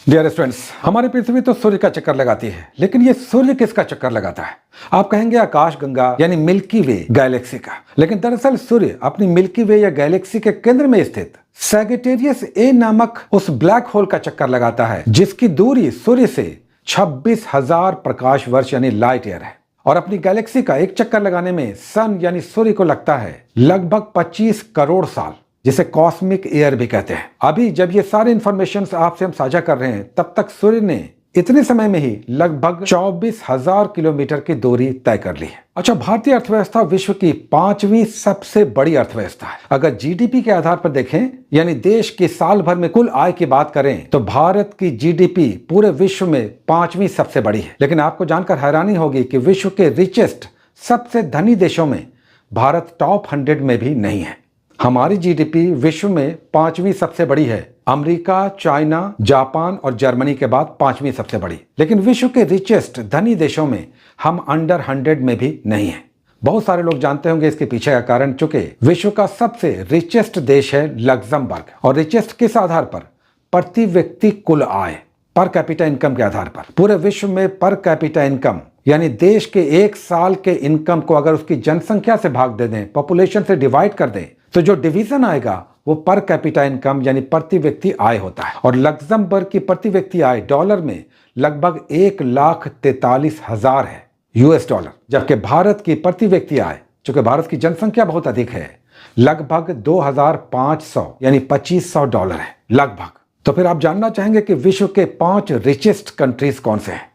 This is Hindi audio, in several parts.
डियर स्टूडेंट्स, हमारी पृथ्वी तो सूर्य का चक्कर लगाती है, लेकिन ये सूर्य किसका चक्कर लगाता है? आप कहेंगे आकाश गंगा यानी मिल्की वे गैलेक्सी का, लेकिन दरअसल सूर्य अपनी मिल्की वे या गैलेक्सी के केंद्र में स्थित सैजिटेरियस ए नामक उस ब्लैक होल का चक्कर लगाता है, जिसकी दूरी सूर्य से 26,000 प्रकाश वर्ष यानी लाइट ईयर है। और अपनी गैलेक्सी का एक चक्कर लगाने में सन यानी सूर्य को लगता है लगभग 25 करोड़ साल, जिसे कॉस्मिक ईयर भी कहते हैं। अभी जब ये सारे इंफॉर्मेशन आपसे हम साझा कर रहे हैं, तब तक सूर्य ने इतने समय में ही लगभग 24,000 किलोमीटर की दूरी तय कर ली है। अच्छा, भारतीय अर्थव्यवस्था विश्व की 5वीं सबसे बड़ी अर्थव्यवस्था है। अगर जीडीपी के आधार पर देखें, यानी देश की साल भर में कुल आय की बात करें, तो भारत की जीडीपी पूरे विश्व में 5वीं सबसे बड़ी है। लेकिन आपको जानकर हैरानी होगी कि विश्व के रिचेस्ट सबसे धनी देशों में भारत टॉप 100 में भी नहीं है। हमारी जीडीपी विश्व में 5वीं सबसे बड़ी है। अमेरिका, चाइना, जापान और जर्मनी के बाद 5वीं सबसे बड़ी। लेकिन विश्व के रिचेस्ट धनी देशों में हम अंडर 100 में भी नहीं है। बहुत सारे लोग जानते होंगे इसके पीछे का कारण, चूंकि विश्व का सबसे रिचेस्ट देश है लग्जमबर्ग। और रिचेस्ट किस आधार पर? प्रति व्यक्ति कुल आय, पर कैपिटा इनकम के आधार पर। पूरे विश्व में पर कैपिटा इनकम यानी देश के एक साल के इनकम को अगर उसकी जनसंख्या से भाग दे दें, पॉपुलेशन से डिवाइड कर दें, तो जो डिवीजन आएगा वो पर कैपिटा इनकम यानी प्रति व्यक्ति आय होता है। और लग्जमबर्ग की प्रति व्यक्ति आय डॉलर में लगभग 1,43,000 है US डॉलर, जबकि भारत की प्रति व्यक्ति आय, चूंकि भारत की जनसंख्या बहुत अधिक है, लगभग 2,500 यानी 2,500 डॉलर है लगभग। तो फिर आप जानना चाहेंगे कि विश्व के 5 रिचेस्ट कंट्रीज कौन से हैं?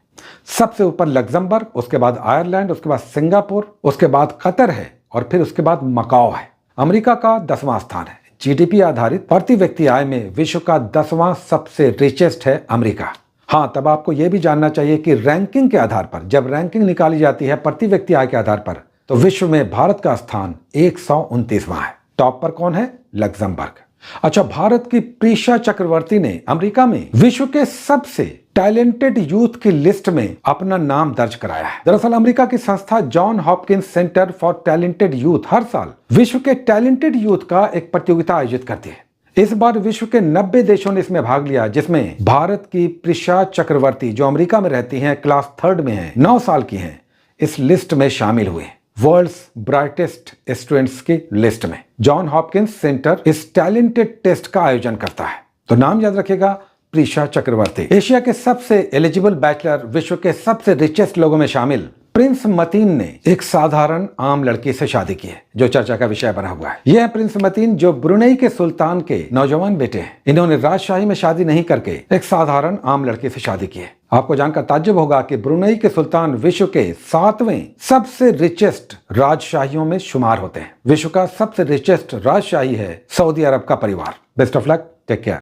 सबसे ऊपर लग्जमबर्ग, उसके बाद आयरलैंड, उसके बाद सिंगापुर, उसके बाद कतर है और फिर उसके बाद मकाओ है। अमेरिका का 10वां स्थान है। जीडीपी आधारित प्रति व्यक्ति आय में विश्व का 10वां सबसे रिचेस्ट है अमेरिका। हाँ, तब आपको यह भी जानना चाहिए कि रैंकिंग के आधार पर, जब रैंकिंग निकाली जाती है प्रति व्यक्ति आय के आधार पर, तो विश्व में भारत का स्थान 129वां है। टॉप पर कौन है? लग्जमबर्ग। अच्छा, भारत की प्रीशा चक्रवर्ती ने अमेरिका में विश्व के सबसे टैलेंटेड यूथ की लिस्ट में अपना नाम दर्ज कराया है। दरअसल अमेरिका की संस्था John Hopkins Center for Talented Youth हर साल विश्व के टैलेंटेड यूथ का एक प्रतियोगिता आयोजित करती है। इस बार विश्व के 90 देशों ने इसमें भाग लिया, जिसमें भारत की प्रीशा चक्रवर्ती, जो अमेरिका में रहती हैं, क्लास 3rd में है, 9 साल की हैं, इस लिस्ट में शामिल हुए, वर्ल्ड्स ब्राइटेस्ट स्टूडेंट्स की लिस्ट में। जॉन हॉपकिंस सेंटर इस टैलेंटेड टेस्ट का आयोजन करता है, तो नाम याद रखिएगा, प्रीशा चक्रवर्ती। एशिया के सबसे एलिजिबल बैचलर, विश्व के सबसे रिचेस्ट लोगों में शामिल प्रिंस मतीन ने एक साधारण आम लड़की से शादी की है, जो चर्चा का विषय बना हुआ है। यह है प्रिंस मतीन, जो ब्रुनेई के सुल्तान के नौजवान बेटे हैं। इन्होंने राजशाही में शादी नहीं करके एक साधारण आम लड़की से शादी की है। आपको जानकर ताज्जुब होगा कि ब्रुनेई के सुल्तान विश्व के 7वें सबसे रिचेस्ट राजशाहियों में शुमार होते हैं। विश्व का सबसे रिचेस्ट राजशाही है सऊदी अरब का परिवार। Best of luck, take care.